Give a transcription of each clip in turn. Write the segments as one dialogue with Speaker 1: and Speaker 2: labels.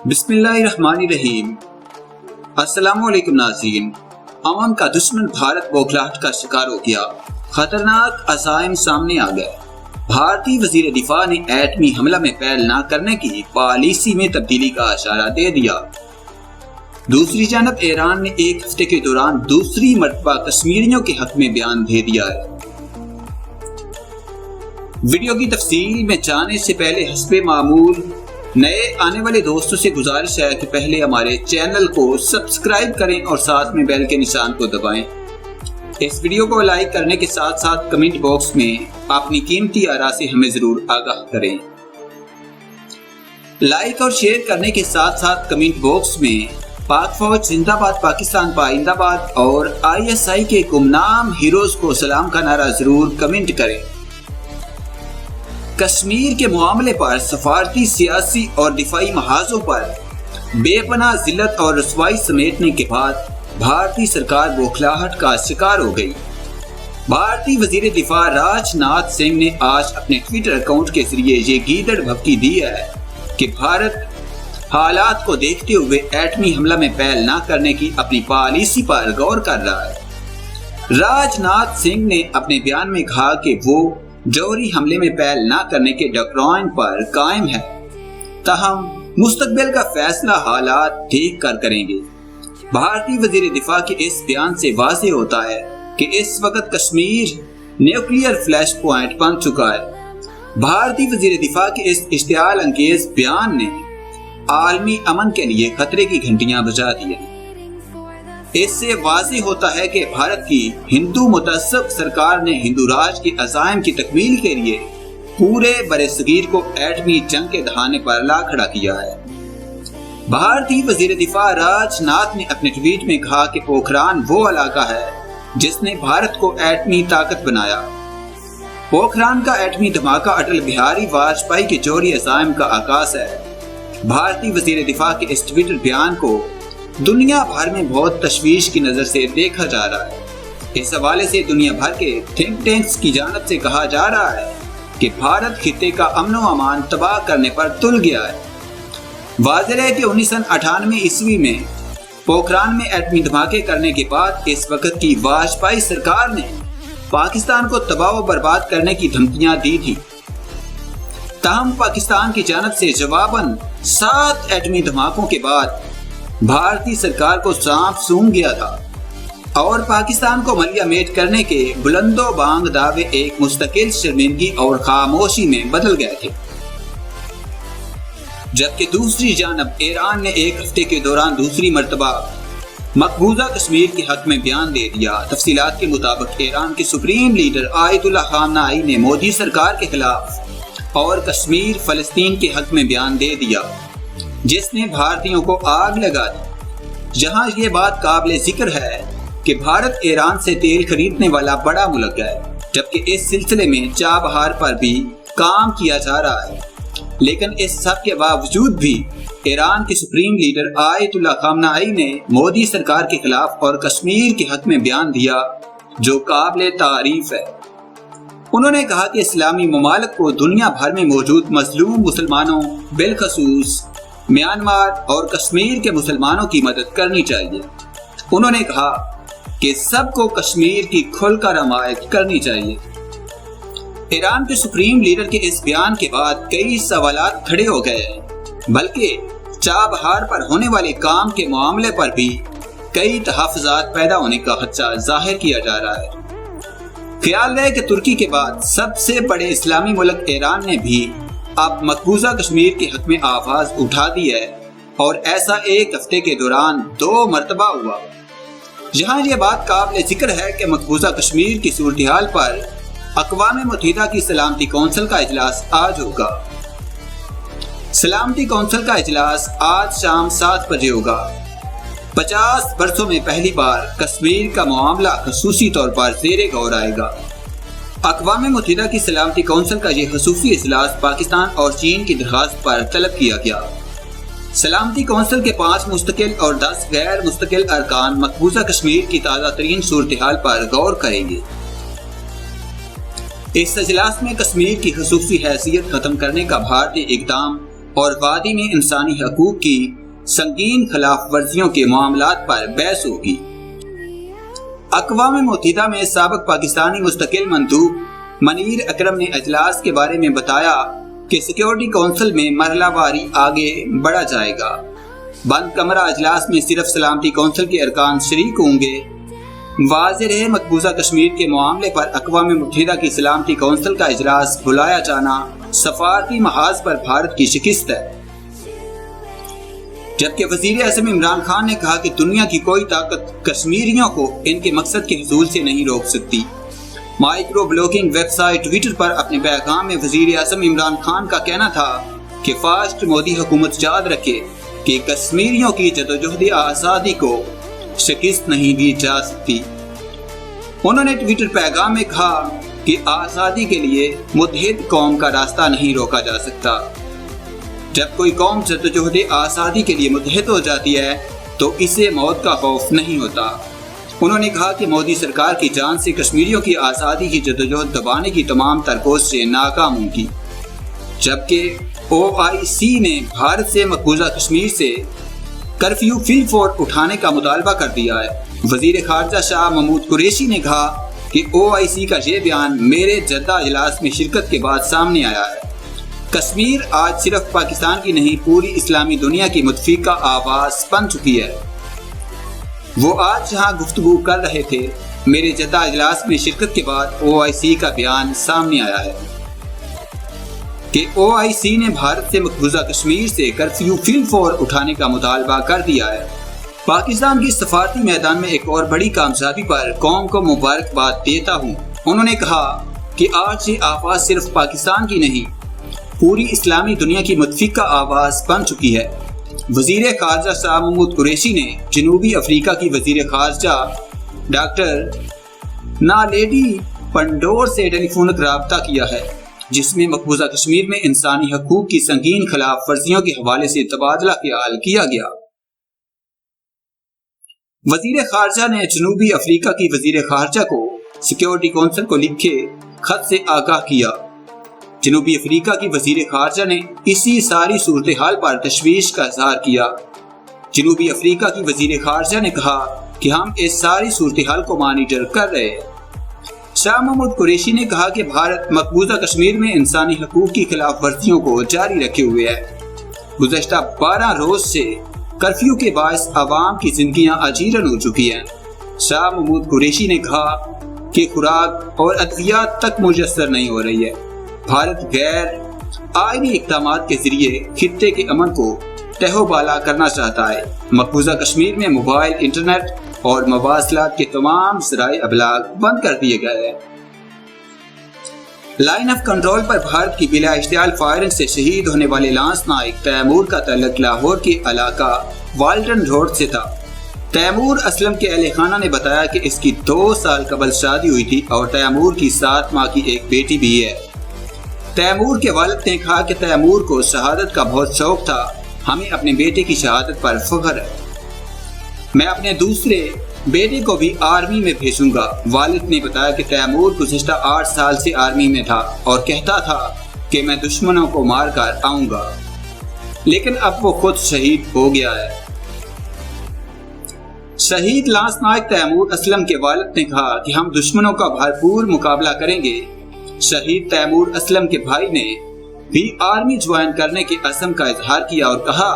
Speaker 1: بسم اللہ الرحمن الرحیم۔ السلام علیکم ناظرین۔ امن کا دشمن بھارت بوکھلاہٹ کا شکار ہو گیا، خطرناک عزائم سامنے آ گئے۔ بھارتی وزیر دفاع نے ایٹمی حملہ میں پہل نہ کرنے کی پالیسی میں تبدیلی کا اشارہ دے دیا۔ دوسری جانب ایران نے ایک ہفتے کے دوران دوسری مرتبہ کشمیریوں کے حق میں بیان دے دیا ہے۔ ویڈیو کی تفصیل میں جانے سے پہلے حسب معمول نئے آنے والے دوستوں سے گزارش ہے کہ پہلے ہمارے چینل کو سبسکرائب کریں اور ساتھ میں بیل کے نشان کو دبائیں۔ اس ویڈیو کو لائک کرنے کے ساتھ ساتھ کمنٹ باکس میں اپنی قیمتی آراء سے ہمیں ضرور آگاہ کریں۔ لائک اور شیئر کرنے کے ساتھ ساتھ کمنٹ باکس میں پاک فوج زندہ باد، پاکستان پائندہ باد اور ISI کے گمنام ہیروز کو سلام کا نعرہ ضرور کمنٹ کریں۔ کشمیر کے معاملے پر سفارتی، سیاسی اور دفاعی محاذوں پر بے پناہ ذلت اور رسوائی سمیٹنے کے بعد بھارتی سرکار بوکھلاہٹ کا شکار ہو گئی۔ بھارتی وزیر دفاع راج ناتھ سنگھ نے آج اپنے ٹویٹر اکاؤنٹ کے ذریعے یہ گیدڑ بھبکی دی ہے کہ بھارت حالات کو دیکھتے ہوئے ایٹمی حملہ میں پہل نہ کرنے کی اپنی پالیسی پر غور کر رہا ہے۔ راج ناتھ سنگھ نے اپنے بیان میں کہا کہ وہ جوہری حملے میں پہل نہ کرنے کے ڈاکٹرائن پر قائم ہے، تاہم مستقبل کا فیصلہ حالات دیکھ کر کریں گے۔ بھارتی وزیر دفاع کے اس بیان سے واضح ہوتا ہے کہ اس وقت کشمیر نیوکلیئر فلیش پوائنٹ بن چکا ہے۔ بھارتی وزیر دفاع کے اس اشتعال انگیز بیان نے عالمی امن کے لیے خطرے کی گھنٹیاں بجا دی ہیں۔ اس سے واضح ہوتا ہے کہ بھارت کی ہندو متعصب سرکار نے ہندو راج کے عزائم کی تکمیل کے لیے پورے برصغیر کو ایٹمی جنگ کے دہانے پر لا کھڑا کیا ہے۔ بھارتی وزیر دفاع راج ناتھ نے اپنے ٹویٹ میں کہا کہ پوکھران وہ علاقہ ہے جس نے بھارت کو ایٹمی طاقت بنایا۔ پوکھران کا ایٹمی دھماکہ اٹل بہاری واجپئی کے جوہری عزائم کا عکاس ہے۔ بھارتی وزیر دفاع کے اس ٹویٹر بیان کو دنیا بھر میں بہت تشویش کی نظر سے دیکھا جا رہا ہے۔ اس حوالے سے دنیا بھر کے تھنک ٹینکس کی جانب سے کہا جا رہا ہے کہ بھارت خطے کا امن و امان تباہ کرنے پر تل گیا ہے۔ واضح ہے کہ 1998 عیسوی میں پوکھران میں ایٹمی دھماکے کرنے کے بعد اس وقت کی واجپئی سرکار نے پاکستان کو تباہ و برباد کرنے کی دھمکیاں دی تھی، تاہم پاکستان کی جانب سے جواباً 7 ایٹمی دھماکوں کے بعد بھارتی سرکار کو سانپ سونگھ گیا تھا اور پاکستان کو ملیہ میٹ کرنے کے بلند و بانگ دعوے ایک مستقل شرمندگی اور خاموشی میں بدل گئے تھے۔ جبکہ دوسری جانب ایران نے ایک ہفتے کے دوران دوسری مرتبہ مقبوضہ کشمیر کے حق میں بیان دے دیا۔ تفصیلات کے مطابق ایران کے سپریم لیڈر آیت اللہ خامنائی نے مودی سرکار کے خلاف اور کشمیر فلسطین کے حق میں بیان دے دیا، جس نے بھارتیوں کو آگ لگا دی۔ جہاں یہ بات قابل ذکر ہے کہ بھارت ایران سے تیل خریدنے والا بڑا ملک ہے، جبکہ اس سلسلے میں چابہار پر بھی کام کیا جا رہا ہے، لیکن اس سب کے باوجود بھی ایران کے سپریم لیڈر آیت اللہ خامنائی نے مودی سرکار کے خلاف اور کشمیر کے حق میں بیان دیا، جو قابل تعریف ہے۔ انہوں نے کہا کہ اسلامی ممالک کو دنیا بھر میں موجود مظلوم مسلمانوں، بالخصوص میانمار اور کشمیر کے مسلمانوں کی مدد کرنی چاہیے۔ انہوں نے کہا کہ سب کو کشمیر کی کھل کر حمایت کرنی چاہیے۔ ایران کے سپریم لیڈر کے اس بیان کے بعد کئی سوالات کھڑے ہو گئے ہیں، بلکہ چابہار پر ہونے والے کام کے معاملے پر بھی کئی تحفظات پیدا ہونے کا خدشہ ظاہر کیا جا رہا ہے۔ خیال ہے کہ ترکی کے بعد سب سے بڑے اسلامی ملک ایران نے بھی اب مقبوضہ کشمیر کے حق میں آواز اٹھا دی ہے، اور ایسا ایک ہفتے کے دوران 2 مرتبہ ہوا۔ جہاں یہ بات قابل ذکر ہے کہ مقبوضہ کشمیر کی صورتحال پر اقوام متحدہ کی سلامتی کونسل کا اجلاس آج ہوگا۔ سلامتی کونسل کا اجلاس آج شام 7 بجے ہوگا۔ 50 برسوں میں پہلی بار کشمیر کا معاملہ خصوصی طور پر زیر غور آئے گا۔ اقوام متحدہ کی سلامتی کونسل کا یہ خصوصی اجلاس پاکستان اور چین کی درخواست پر طلب کیا گیا۔ سلامتی کونسل کے 5 مستقل اور 10 غیر مستقل ارکان مقبوضہ کشمیر کی تازہ ترین صورتحال پر غور کریں گے۔ اس اجلاس میں کشمیر کی خصوصی حیثیت ختم کرنے کا بھارتی اقدام اور وادی میں انسانی حقوق کی سنگین خلاف ورزیوں کے معاملات پر بحث ہوگی۔ اقوام متحدہ میں سابق پاکستانی مستقل مندوب منیر اکرم نے اجلاس کے بارے میں بتایا کہ سیکیورٹی کونسل میں مرحلہ واری آگے بڑھا جائے گا۔ بند کمرہ اجلاس میں صرف سلامتی کونسل کے ارکان شریک ہوں گے۔ واضح رہے مقبوضہ کشمیر کے معاملے پر اقوام متحدہ کی سلامتی کونسل کا اجلاس بلایا جانا سفارتی محاذ پر بھارت کی شکست ہے، جبکہ وزیر اعظم عمران خان نے کہا کہ دنیا کی کوئی طاقت کشمیریوں کو ان کے مقصد کے حصول سے نہیں روک سکتی۔ Micro blogging website Twitter پر اپنے پیغام میں وزیر اعظم عمران خان کا کہنا تھا کہ فاسٹ مودی حکومت یاد رکھے کہ کشمیریوں کی جدوجہد آزادی کو شکست نہیں دی جا سکتی۔ انہوں نے ٹویٹر پیغام میں کہا کہ آزادی کے لیے متحد قوم کا راستہ نہیں روکا جا سکتا۔ جب کوئی قوم جدوجہد آزادی کے لیے متحد ہو جاتی ہے تو اسے موت کا خوف نہیں ہوتا۔ انہوں نے کہا کہ مودی سرکار کی جان سے کشمیریوں کی آزادی کی جدوجہد دبانے کی تمام تر کوششیں ناکام ہوں گی، جبکہ OIC نے بھارت سے مقبوضہ کشمیر سے کرفیو فی الفور اٹھانے کا مطالبہ کر دیا ہے۔ وزیر خارجہ شاہ محمود قریشی نے کہا کہ OIC کا یہ بیان میرے جدہ اجلاس میں شرکت کے بعد سامنے آیا ہے۔ کشمیر آج صرف پاکستان کی نہیں پوری اسلامی دنیا کی متفقہ آواز بن چکی ہے۔ وہ آج یہاں گفتگو کر رہے تھے۔ میرے جدہ اجلاس میں شرکت کے بعد OIC کا بیان سامنے آیا ہے کہ OIC نے بھارت سے مقبوضہ کشمیر سے کرفیو فی الفور اٹھانے کا مطالبہ کر دیا ہے۔ پاکستان کی سفارتی میدان میں ایک اور بڑی کامیابی پر قوم کو مبارکباد دیتا ہوں۔ انہوں نے کہا کہ آج یہ آواز صرف پاکستان کی نہیں، پوری اسلامی دنیا کی متفقہ آواز بن چکی ہے۔ وزیر خارجہ شاہ محمود قریشی نے جنوبی افریقہ کی وزیر خارجہ ڈاکٹر نالیڈی پنڈور سے ٹیلی فونک رابطہ کیا ہے، جس میں مقبوضہ کشمیر میں انسانی حقوق کی سنگین خلاف ورزیوں کے حوالے سے تبادلہ خیال کیا گیا۔ وزیر خارجہ نے جنوبی افریقہ کی وزیر خارجہ کو سیکیورٹی کونسل کو لکھے خط سے آگاہ کیا۔ جنوبی افریقہ کی وزیر خارجہ نے اسی ساری صورتحال پر تشویش کا اظہار کیا۔ جنوبی افریقہ کی وزیر خارجہ نے کہا کہ ہم اس ساری صورتحال کو مانیٹر کر رہے ہیں۔ شاہ محمود قریشی نے کہا کہ بھارت مقبوضہ کشمیر میں انسانی حقوق کی خلاف ورزیوں کو جاری رکھے ہوئے ہے۔ گزشتہ 12 روز سے کرفیو کے باعث عوام کی زندگیاں اجیرن ہو چکی ہیں۔ شاہ محمود قریشی نے کہا کہ خوراک اور ادویات تک میسر نہیں ہو رہی ہے۔ بھارت غیر آئینی اقدامات کے ذریعے خطے کے امن کو تہو بالا کرنا چاہتا ہے۔ مقبوضہ کشمیر میں موبائل، انٹرنیٹ اور مواصلات کے تمام ذرائع ابلاغ بند کر دیے گئے ہیں۔ لائن آف کنٹرول پر بھارت کی بلا اشتعال فائرنگ سے شہید ہونے والے لانس نائک تیمور کا تعلق لاہور کے علاقہ والٹن روڈ سے تھا۔ تیمور اسلم کے اہل خانہ نے بتایا کہ اس کی 2 سال قبل شادی ہوئی تھی اور تیمور کی 7 ماہ کی ایک بیٹی بھی ہے۔ تیمور کے والد نے کہا کہ تیمور کو شہادت کا بہت شوق تھا، ہمیں اپنے بیٹے کی شہادت پر فخر ہے۔ میں اپنے دوسرے بیٹے کو بھی آرمی میں بھیجوں گا۔ والد نے بتایا کہ تیمور گزشتہ 8 سال سے آرمی میں تھا اور کہتا تھا کہ میں دشمنوں کو مار کر آؤں گا، لیکن اب وہ خود شہید ہو گیا ہے۔ شہید لانس نائک تیمور اسلم کے والد نے کہا کہ ہم دشمنوں کا بھرپور مقابلہ کریں گے۔ شہید تیمور اسلم کے بھائی نے بھی آرمی جوائن کرنے کے عزم کا اظہار کیا اور کہا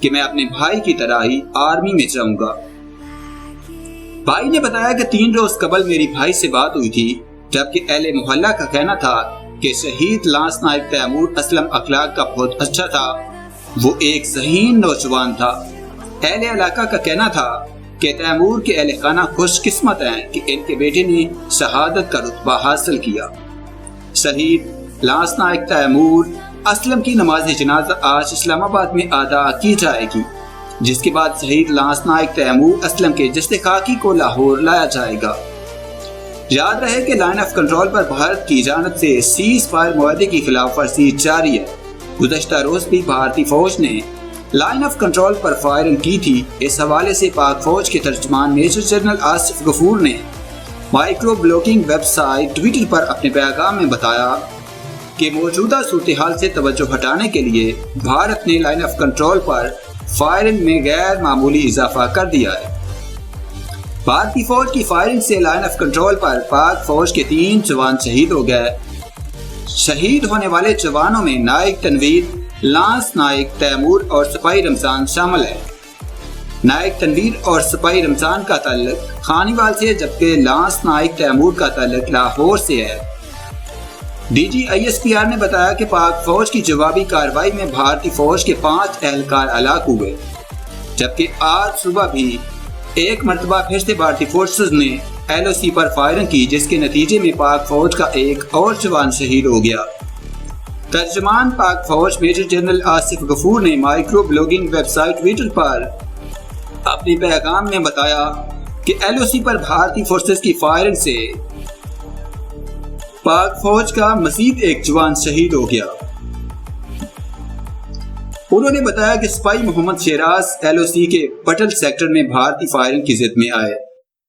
Speaker 1: کہ میں اپنے بھائی کی طرح ہی آرمی میں جاؤں گا۔ بھائی نے بتایا کہ 3 روز قبل میری بھائی سے بات ہوئی تھی، جبکہ اہل محلہ کا کہنا تھا کہ شہید لانس نائک تیمور اسلم اخلاق کا بہت اچھا تھا، وہ ایک ذہین نوجوان تھا۔ اہل علاقہ کا کہنا تھا کہ تیمور کے اہل خانہ خوش قسمت ہیں کہ ان کے بیٹے نے شہادت کا رتبہ حاصل کیا۔ شہید لانس نائک تیمور اسلم کی نماز جنازہ آج اسلام آباد میں ادا کی جائے گی، جس کے بعد شہید لانس نائک تیمور اسلم کے جسد خاکی کو لاہور لایا جائے گا۔ یاد رہے کہ لائن آف کنٹرول پر بھارت کی جانب سے سیز فائر معاہدے کی خلاف ورزی جاری ہے۔ گزشتہ روز بھی بھارتی فوج نے line of control per firing کی تھی۔ اس حوالے سے پاک فوج کے ترجمان میجر جنرل آصف غفور نے micro blogging website Twitter پر اپنے پیغام میں بتایا کہ موجودہ صورتحال سے توجہ ہٹانے کے لیے بھارت نے line of control per firing میں غیر معمولی اضافہ کر دیا ہے۔ بھارتی فوج کی فائرنگ سے لائن آف کنٹرول پر پاک فوج کے 3 جوان شہید ہو گئے۔ شہید ہونے والے جوانوں میں نائک تنویر، لانس نائک تیمور اور سپاہی رمضان شامل ہے۔ نائک تنویر اور سپاہی رمضان کا تعلق خانیوال سے، جبکہ لانس نائک تیمور کا تعلق لاہور سے ہے۔ ڈی جی ISPR نے بتایا کہ پاک فوج کی جوابی کارروائی میں بھارتی فوج کے 5 اہلکار ہلاک ہوئے، جبکہ آج صبح بھی ایک مرتبہ پھر سے بھارتی فورسز نے LOC پر فائرنگ کی، جس کے نتیجے میں پاک فوج کا ایک اور جوان شہید ہو گیا۔ ترجمان پاک فوج میجر جنرل آصف غفور نے micro blogging website Twitter پر اپنے پیغام میں بتایا کہ LOC پر بھارتی فورسز کی فائرنگ سے پاک فوج کا مزید ایک جوان شہید ہو گیا۔ انہوں نے بتایا کہ سپاہی محمد شیراز LOC کے پٹل سیکٹر میں بھارتی فائرنگ کی زد میں آئے۔